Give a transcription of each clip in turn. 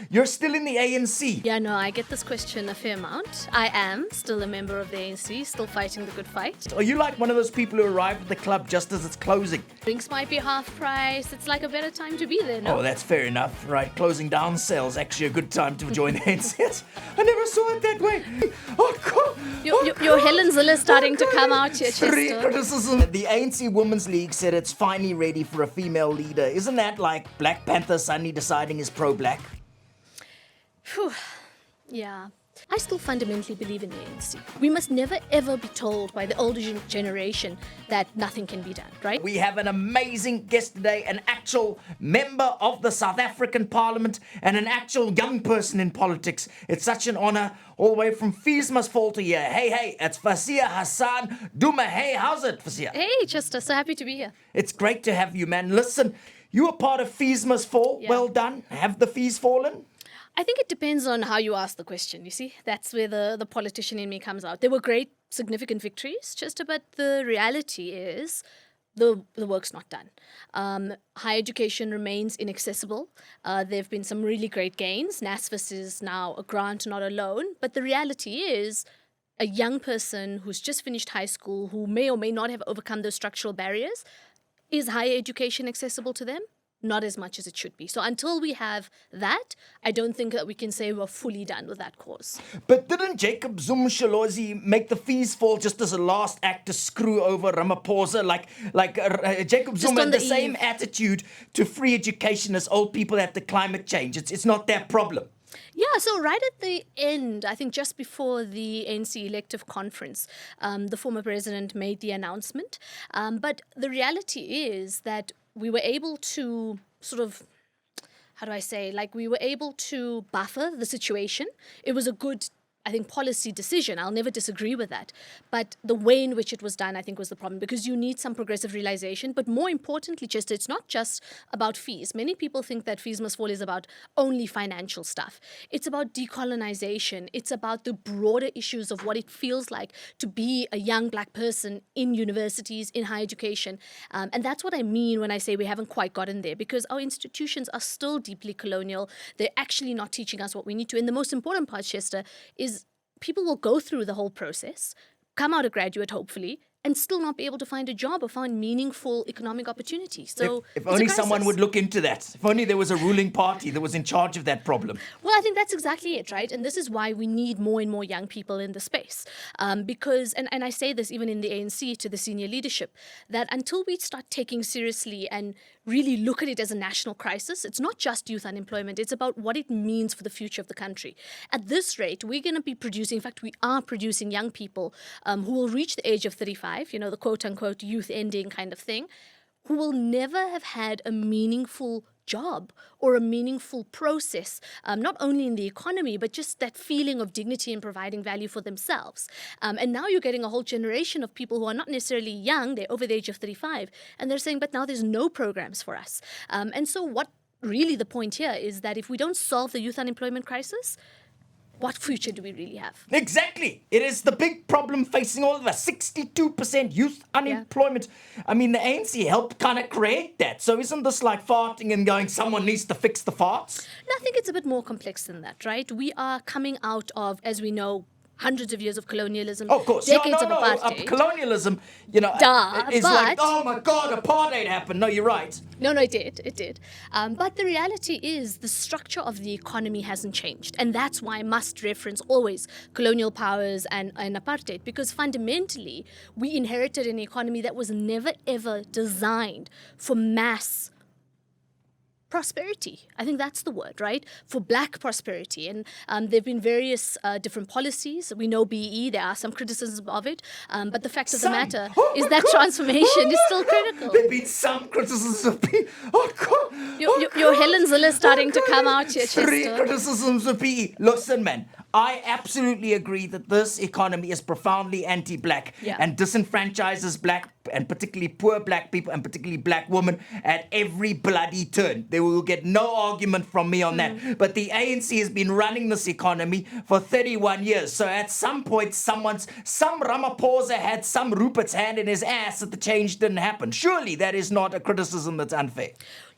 You're still in the ANC. Yeah, no, I get this question a fair amount. I am still a member of the ANC, still fighting the good fight. Are you like one of those people who arrive at the club just as it's closing? Drinks might be half price. It's like a better time to be there, no? Oh, that's fair enough. Right, closing down sales actually a good time to join the ANC. I never saw it that way. Oh, God. Your Helen Zille is starting to come out here, Free Chester. criticism. The ANC Women's League said it's finally ready for a female leader. Isn't that like Black Panther suddenly deciding is pro-black? Phew. Yeah. I still fundamentally believe in the ANC. We must never ever be told by the older generation that nothing can be done, right? We have an amazing guest today, an actual member of the South African Parliament and an actual young person in politics. It's such an honor, all the way from Feesmasvolta here. Hey, it's Fasiha Hassan. Duma, hey, how's it, Fasiha? Hey, Chester, so happy to be here. It's great to have you, man. Listen, you were part of Feesmasvol. Yeah. Well done. Have the fees fallen? I think it depends on how you ask the question, you see. That's where the politician in me comes out. There were great, significant victories, Chester, but the reality is the work's not done. Higher education remains inaccessible. There have been some really great gains. NSFAS is now a grant, not a loan. But the reality is a young person who's just finished high school, who may or may not have overcome those structural barriers, is higher education accessible to them? Not as much as it should be. So until we have that, I don't think that we can say we're fully done with that cause. But didn't Jacob Zuma-Shalozi make the fees fall just as a last act to screw over Ramaphosa? Like Jacob Just Zuma on had the the same attitude to free education as old people have to climate change. It's not their problem. Yeah, so right at the end, I think just before the ANC elective conference, the former president made the announcement. But the reality is that we were able to sort of, how do I say, like we were able to buffer the situation. It was a good, I think, policy decision. I'll never disagree with that. But the way in which it was done, I think, was the problem, because you need some progressive realization. But more importantly, Chester, it's not just about fees. Many people think that fees must fall is about only financial stuff. It's about decolonization. It's about the broader issues of what it feels like to be a young black person in universities, in higher education. And that's what I mean when I say we haven't quite gotten there, because our institutions are still deeply colonial. They're actually not teaching us what we need to. And the most important part, Chester, is people will go through the whole process, come out a graduate, hopefully, and still not be able to find a job or find meaningful economic opportunities. So If only someone would look into that. If only there was a ruling party that was in charge of that problem. Well, I think that's exactly it, right? And this is why we need more and more young people in the space. Because, and I say this even in the ANC to the senior leadership, that until we start taking seriously and really look at it as a national crisis, it's not just youth unemployment, it's about what it means for the future of the country. At this rate, we're going to be producing, in fact, we are producing young people who will reach the age of 35, the quote-unquote youth ending kind of thing, who will never have had a meaningful job or a meaningful process, not only in the economy, but just that feeling of dignity and providing value for themselves. And now you're getting a whole generation of people who are not necessarily young, they're over the age of 35, and they're saying, but now there's no programs for us. And so what really the point here is that if we don't solve the youth unemployment crisis, what future do we really have? Exactly. It is the big problem facing all of us. 62% youth unemployment. Yeah. I mean, the ANC helped kind of create that. So isn't this like farting and going, someone needs to fix the farts? No, I think it's a bit more complex than that, right? We are coming out of, as we know, hundreds of years of colonialism, of course. decades of apartheid. Colonialism, is like, oh my God, apartheid happened. No, you're right. No, it did. But the reality is the structure of the economy hasn't changed. And that's why I must reference always colonial powers and apartheid, because fundamentally we inherited an economy that was never ever designed for mass prosperity. I think that's the word, right? For black prosperity. And there have been various different policies. We know BE, there are some criticisms of it. But the fact of the matter is that transformation is still critical. There have been some criticisms of BE. Oh, God. Your Helen Zille is starting to come out here, Chester. 3 criticisms of BE. Listen, man. I absolutely agree that this economy is profoundly anti-black and disenfranchises black and particularly poor black people and particularly black women at every bloody turn. They will get no argument from me on that. But the ANC has been running this economy for 31 years. So at some point, some Ramaphosa had some Rupert's hand in his ass that the change didn't happen. Surely that is not a criticism that's unfair.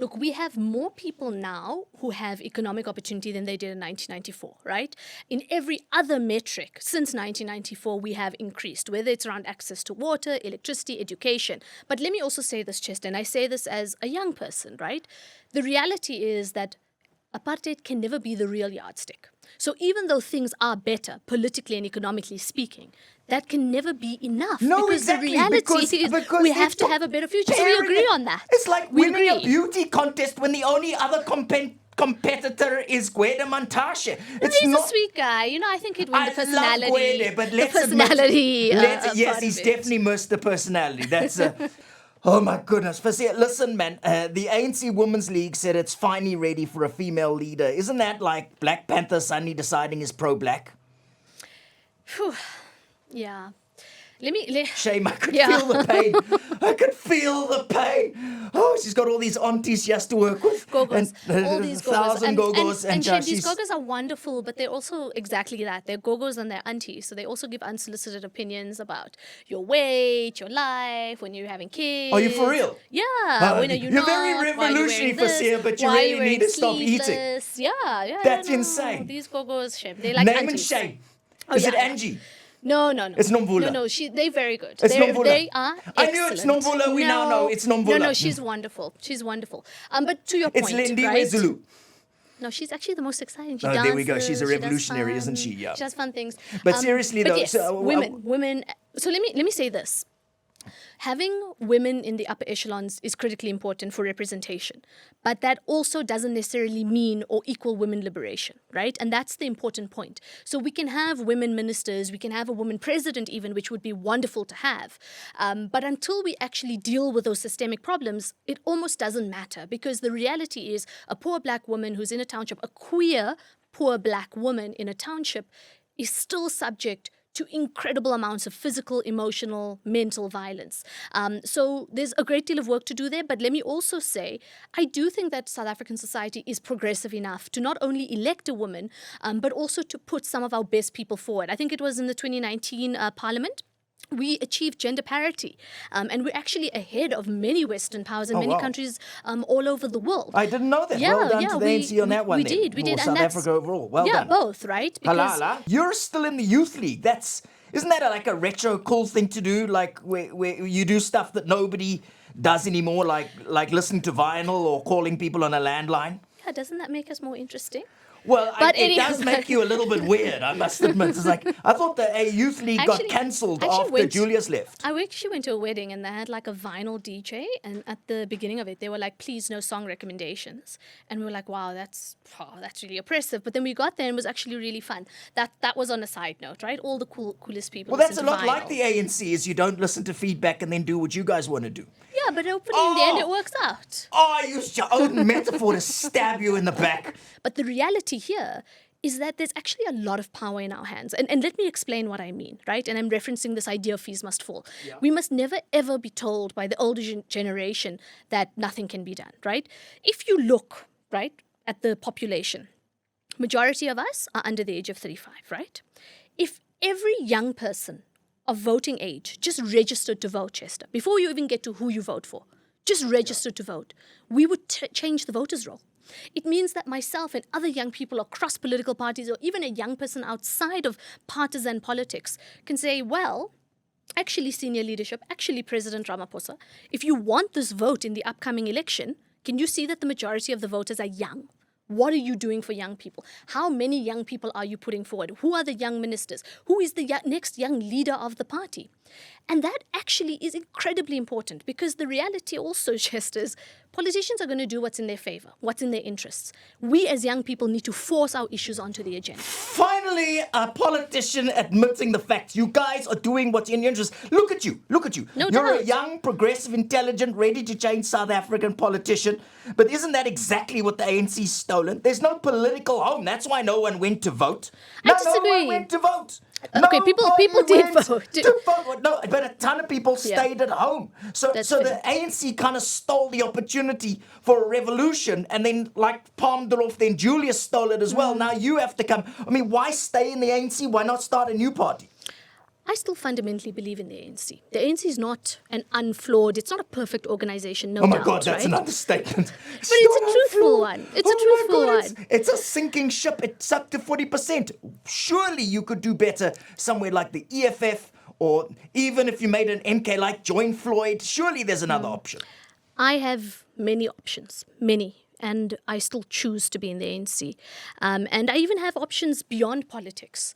Look, we have more people now who have economic opportunity than they did in 1994, right? In every other metric since 1994, we have increased, whether it's around access to water, electricity, education. But let me also say this, Chester, and I say this as a young person, right? The reality is that apartheid can never be the real yardstick. So even though things are better, politically and economically speaking, that can never be enough. No, because exactly. The reality is we have to have a better future. So we agree on that. It's like we winning agree. a beauty contest when the only other competitor is Gwede Mantashe. He's a sweet guy. You know, I think he'd win the personality. I love Gwede, but let's the personality. Admit, yes, he's definitely missed the personality. That's oh my goodness. Fasiha, listen, man, the ANC Women's League said it's finally ready for a female leader. Isn't that like Black Panther suddenly deciding is pro-black? Phew. Yeah. Shame, I could feel the pain. I could feel the pain. Oh, she's got all these aunties she has to work with. Gogos. All these gogos. And Shane, these gogos are wonderful, but they're also exactly that. They're gogos and they're aunties. So they also give unsolicited opinions about your weight, your life, when you're having kids. Are you for real? Yeah. When are you You're not? very revolutionary, Fasiha, but you really need to stop eating. Yeah. That's insane. These gogos, Shane, they're like Name aunties. and shame. Is it Angie? No. It's Nomvula. No, they're very good. It's Nomvula. They are excellent. I knew it's Nomvula. We now know it's Nomvula. No, she's wonderful. But to your point, it's Lindy right? Zulu. No, she's actually the most exciting. She dances, there we go. She's a she revolutionary, isn't she? Yeah. She does fun things. But seriously, though, yes, women. So let me say this. Having women in the upper echelons is critically important for representation, but that also doesn't necessarily mean or equal women liberation, right? And that's the important point. So we can have women ministers, we can have a woman president even, which would be wonderful to have. But until we actually deal with those systemic problems, it almost doesn't matter, because the reality is a poor black woman who's in a township, a queer poor black woman in a township, is still subject to incredible amounts of physical, emotional, mental violence. So there's a great deal of work to do there. But let me also say, I do think that South African society is progressive enough to not only elect a woman, but also to put some of our best people forward. I think it was in the 2019 Parliament. We achieved gender parity, and we're actually ahead of many Western powers in many countries all over the world. I didn't know that. Well done to the ANC on that one. We did. South Africa overall. Well done. Yeah, both, right? Because you're still in the youth league. Isn't that like a retro cool thing to do? Like where you do stuff that nobody does anymore, like listening to vinyl or calling people on a landline? Yeah, doesn't that make us more interesting? Well, it does make you a little bit weird, I must admit. It's like, I thought the youth league got cancelled after Julius left. I actually went to a wedding and they had like a vinyl DJ, and at the beginning of it, they were like, please, no song recommendations. And we were like, wow, that's really oppressive. But then we got there and it was actually really fun. That was on a side note, right? All the coolest people. Well, that's a lot like the ANC, is you don't listen to feedback and then do what you guys want to do. Yeah, but hopefully in the end it works out. I used your own metaphor to stab you in the back. But the reality here is that there's actually a lot of power in our hands. And let me explain what I mean, right? And I'm referencing this idea of fees must fall. Yeah. We must never, ever be told by the older generation that nothing can be done, right? If you look, right, at the population, majority of us are under the age of 35, right? If every young person of voting age just registered to vote, Chester, before you even get to who you vote for, just registered to vote, we would change the voters' roll. It means that myself and other young people across political parties, or even a young person outside of partisan politics, can say, well, actually senior leadership, actually President Ramaphosa, if you want this vote in the upcoming election, can you see that the majority of the voters are young? What are you doing for young people? How many young people are you putting forward? Who are the young ministers? Who is the next young leader of the party? And that actually is incredibly important, because the reality also, Chester, is politicians are going to do what's in their favor, what's in their interests. We as young people need to force our issues onto the agenda. Finally, a politician admitting the fact you guys are doing what's in your interest. Look at you. No You're doubt. a young, progressive, intelligent, ready to change South African politician. But isn't that exactly what the ANC's stolen? There's no political home. That's why no one went to vote. I disagree. No one went to vote. Okay, people did vote. To vote. No, but a ton of people stayed at home. So the ANC kind of stole the opportunity for a revolution and then palmed it off. Then Julius stole it as well. Now you have to come. I mean, why stay in the ANC? Why not start a new party? I still fundamentally believe in the ANC. The ANC is not an unflawed, it's not a perfect organization, no doubt. Oh my God, that's an understatement. But it's a truthful one. It's a truthful one. It's a sinking ship. It's up to 40%. Surely you could do better somewhere like the EFF, or even if you made an NK like Join Floyd, surely there's another option. I have many options, many. And I still choose to be in the ANC. And I even have options beyond politics.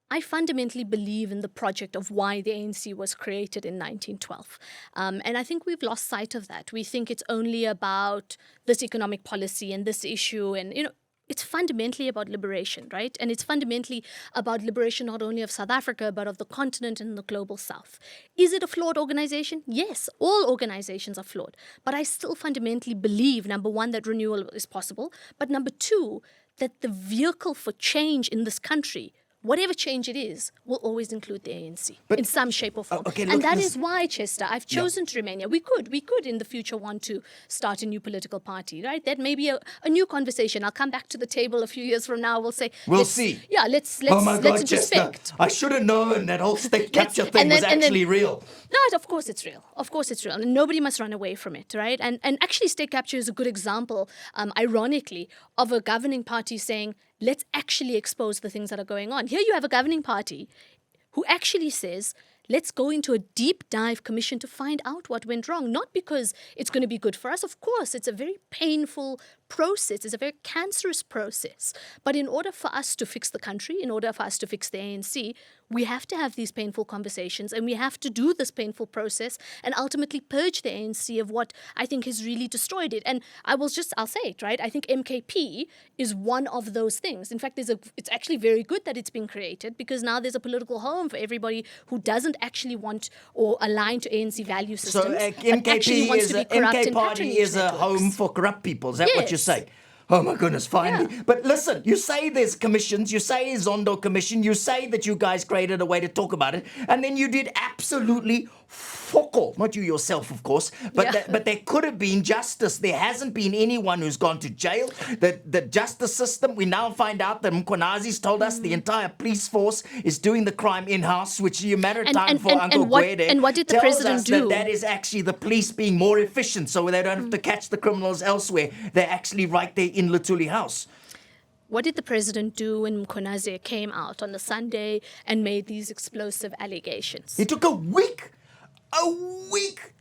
I fundamentally believe in the project of why the ANC was created in 1912. And I think we've lost sight of that. We think it's only about this economic policy and this issue. And, it's fundamentally about liberation, right? And it's fundamentally about liberation not only of South Africa, but of the continent and the global south. Is it a flawed organization? Yes, all organizations are flawed. But I still fundamentally believe, number one, that renewal is possible. But number two, that the vehicle for change in this country, whatever change it is, will always include the ANC in some shape or form. And that is why, Chester, I've chosen to remain here. We could in the future want to start a new political party, right? That may be a new conversation. I'll come back to the table a few years from now. We'll say, we'll see. Yeah, let's oh my God, introspect. Chester, I should have known that whole state capture thing was actually real. No, of course it's real. Of course it's real. And nobody must run away from it, right? And actually state capture is a good example, ironically, of a governing party saying, let's actually expose the things that are going on. Here you have a governing party who actually says, let's go into a deep dive commission to find out what went wrong. Not because it's going to be good for us. Of course, it's a very painful process. It's a very cancerous process. But in order for us to fix the country, in order for us to fix the ANC, we have to have these painful conversations, and we have to do this painful process and ultimately purge the ANC of what I think has really destroyed it. And I'll say it, right? I think MKP is one of those things. In fact, it's actually very good that it's been created, because now there's a political home for everybody who doesn't actually want or align to ANC value systems. So MK Party is a home for corrupt people. Is that what you're saying? Oh my goodness, finally. Yeah. But listen, you say there's commissions, you say Zondo Commission, you say that you guys created a way to talk about it, and then you did absolutely fuck all. Not you yourself, of course, but but there could have been justice. There hasn't been anyone who's gone to jail. The justice system, we now find out that Mkonazi's told us the entire police force is doing the crime in-house, which is a matter of time for Uncle Gwede. And what did the president do? That is actually the police being more efficient, so they don't have to catch the criminals elsewhere. They're actually right there in Lutuli House. What did the president do when Mkonazi came out on the Sunday and made these explosive allegations? He took a week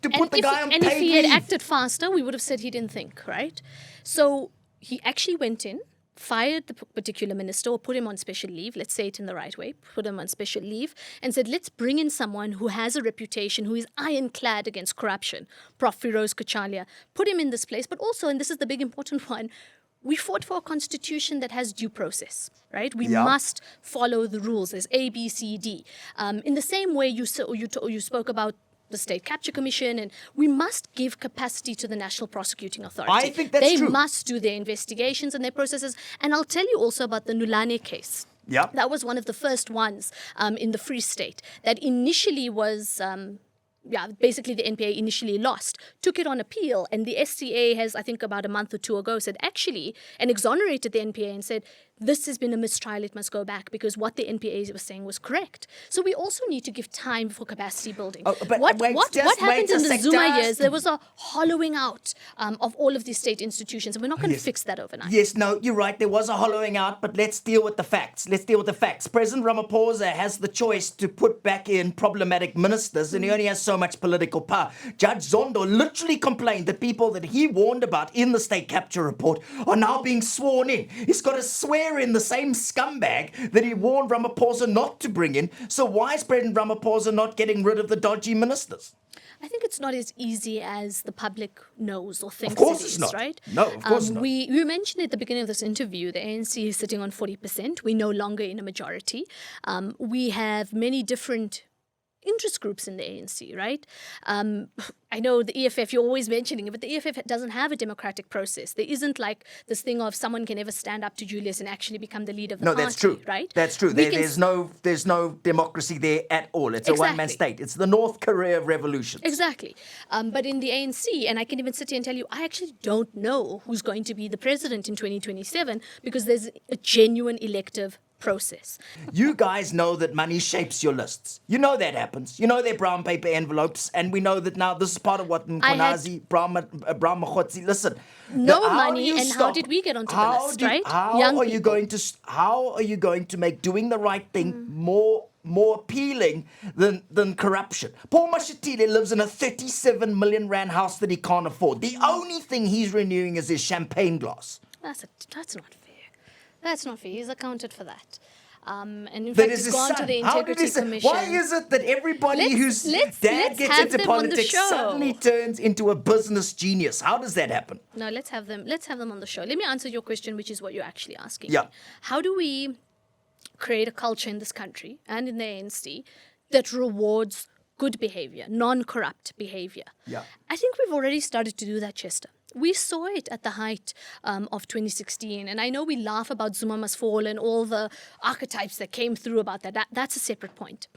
to put the guy on paid leave. And if he had acted faster, we would have said he didn't think, right? So he actually went in, fired the particular minister, or put him on special leave, let's say it in the right way, put him on special leave, and said, let's bring in someone who has a reputation, who is ironclad against corruption, Prof. Firoz Kachalia, put him in this place. But also, and this is the big important one, we fought for a constitution that has due process, right? We must follow the rules. There's A, B, C, D. In the same way you spoke about the State Capture Commission, and we must give capacity to the National Prosecuting Authority. I think that's true. They must do their investigations and their processes. And I'll tell you also about the Nulane case. Yeah. That was one of the first ones in the Free State that initially was... basically the NPA initially lost, took it on appeal, and the SCA has, I think about a month or two ago, said actually, and exonerated the NPA and said, this has been a mistrial, it must go back, because what the NPA was saying was correct. So we also need to give time for capacity building. What happened in the Zuma years? There was a hollowing out of all of these state institutions, and we're not going to fix that overnight. Yes, no, you're right, there was a hollowing out, but let's deal with the facts. President Ramaphosa has the choice to put back in problematic ministers, and he only has so much political power. Judge Zondo literally complained that people that he warned about in the state capture report are now being sworn in. He's got to swear in the same scumbag that he warned Ramaphosa not to bring in. So why is President Ramaphosa not getting rid of the dodgy ministers? I think it's not as easy as the public knows or thinks. Of course it is, it's not. Right? No, of course not. We mentioned at the beginning of this interview, the ANC is sitting on 40%. We're no longer in a majority. We have many different interest groups in the ANC, right? I know the EFF, you're always mentioning it, but the EFF doesn't have a democratic process. There isn't like this thing of someone can ever stand up to Julius and actually become the leader of the party. No, that's true. Right? That's true. There's no democracy there at all. It's a one-man state. It's the North Korea of revolutions. Exactly. But in the ANC, and I can even sit here and tell you, I actually don't know who's going to be the president in 2027 because there's a genuine elective process. You guys know that money shapes your lists. You know that happens. You know they're brown paper envelopes, and we know that now this is part of what Mkonazi, Brahma, listen. No money, and how did we get onto the list, right? How are you going to make doing the right thing more appealing than corruption? Paul Mashatile lives in a 37 million rand house that he can't afford. The only thing he's renewing is his champagne glass. That's not fair. That's not fair. He's accounted for that. And in fact, it's gone to the Integrity Commission. Why is it that everybody whose dad gets into politics suddenly turns into a business genius? How does that happen? No, let's have them on the show. Let me answer your question, which is what you're actually asking. Yeah. Me. How do we create a culture in this country and in the ANC that rewards good behavior, non-corrupt behavior? Yeah. I think we've already started to do that, Chester. We saw it at the height of 2016. And I know we laugh about Zuma must fall and all the archetypes that came through about that. That's a separate point.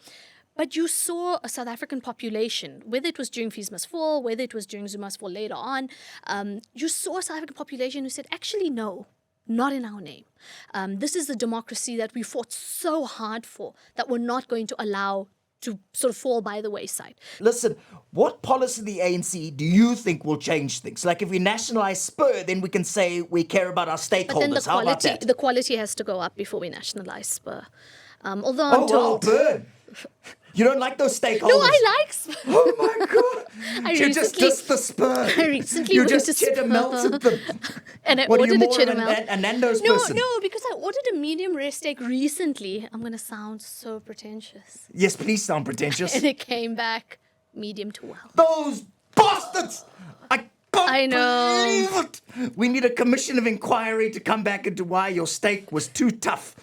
But you saw a South African population, whether it was during Fees Must Fall, whether it was during Zuma must fall later on, you saw a South African population who said, actually, no, not in our name. This is the democracy that we fought so hard for that we're not going to allow to sort of fall by the wayside. Listen, what policy of the ANC do you think will change things? Like if we nationalize Spur, then we can say we care about our stakeholders. How about that? The quality has to go up before we nationalize Spur. Although I'm told... burn! You don't like those stakeholders? No, I like Spur. Oh my God! You just dissed the Spur. I recently you went just to cheddar Spur. melted them. And I what ordered are you a more cheddar of melt. a Nando's person? No, because I ordered a medium rare steak recently. I'm going to sound so pretentious. Yes, please sound pretentious. And it came back medium to well. Those bastards! I know. Believe it! We need a commission of inquiry to come back into why your steak was too tough.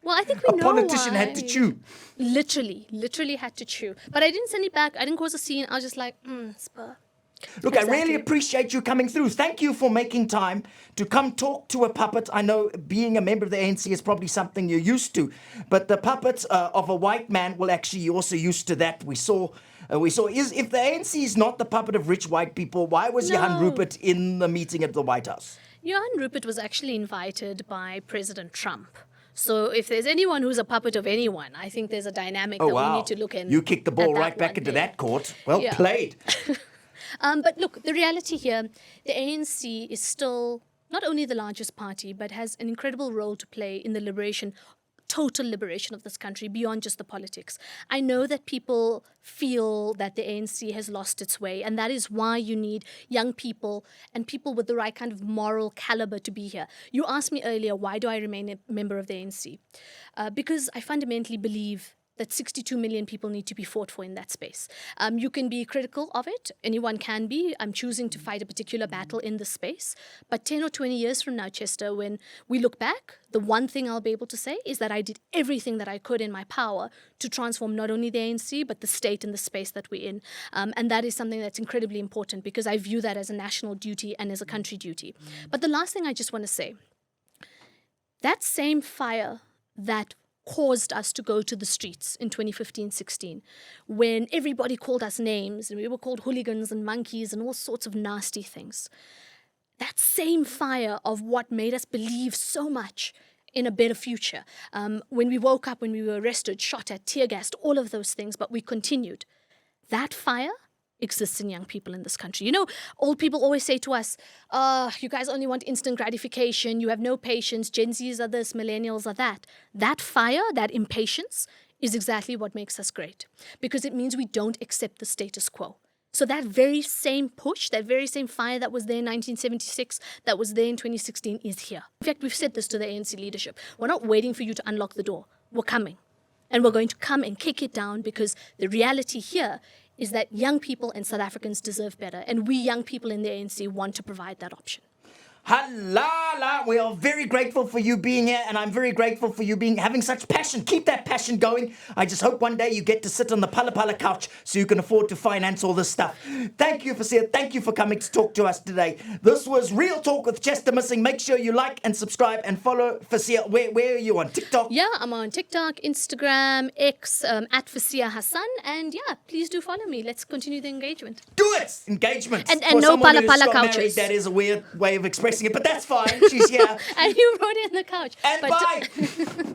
Well, I think we know A politician why. had to chew. Literally had to chew. But I didn't send it back. I didn't cause a scene. I was just like, Spur. Look, Exactly. I really appreciate you coming through. Thank you for making time to come talk to a puppet. I know being a member of the ANC is probably something you're used to, but the puppet of a white man, well, actually, you're also used to that. We saw if the ANC is not the puppet of rich white people, why was Johan Rupert in the meeting at the White House? Johan Rupert was actually invited by President Trump. So if there's anyone who's a puppet of anyone, I think there's a dynamic that we need to look in. You kicked the ball right back into that court. Well played. But look, the reality here, the ANC is still not only the largest party, but has an incredible role to play in the total liberation of this country beyond just the politics. I know that people feel that the ANC has lost its way, and that is why you need young people and people with the right kind of moral caliber to be here. You asked me earlier, why do I remain a member of the ANC? Because I fundamentally believe that 62 million people need to be fought for in that space. You can be critical of it. Anyone can be. I'm choosing to fight a particular battle in this space. But 10 or 20 years from now, Chester, when we look back, the one thing I'll be able to say is that I did everything that I could in my power to transform not only the ANC, but the state and the space that we're in. And that is something that's incredibly important because I view that as a national duty and as a country duty. But the last thing I just want to say, that same fire that caused us to go to the streets in 2015-16, when everybody called us names and we were called hooligans and monkeys and all sorts of nasty things. That same fire of what made us believe so much in a better future. When we woke up, when we were arrested, shot at, tear gassed, all of those things, but we continued. That fire exists in young people in this country. You know, old people always say to us, you guys only want instant gratification, you have no patience, Gen Zs are this, millennials are that. That fire, that impatience, is exactly what makes us great. Because it means we don't accept the status quo. So that very same push, that very same fire that was there in 1976, that was there in 2016, is here. In fact, we've said this to the ANC leadership. We're not waiting for you to unlock the door. We're coming. And we're going to come and kick it down because the reality here is that young people and South Africans deserve better. And we young people in the ANC want to provide that option. Halala, we are very grateful for you being here, and I'm very grateful for you having such passion. Keep that passion going. I just hope one day you get to sit on the Pala Pala couch so you can afford to finance all this stuff. Thank you, Fasiha. Thank you for coming to talk to us today. This was Real Talk with Chester Missing. Make sure you like and subscribe and follow Fasiha. Where are you on TikTok? Yeah, I'm on TikTok, Instagram, X, at Fasiha Hassan. And yeah, please do follow me. Let's continue the engagement. Do it! Engagement. And no Pala Pala couches. Married, that is a weird way of expressing it, but that's fine. She's here. And you wrote it in the couch. And bye!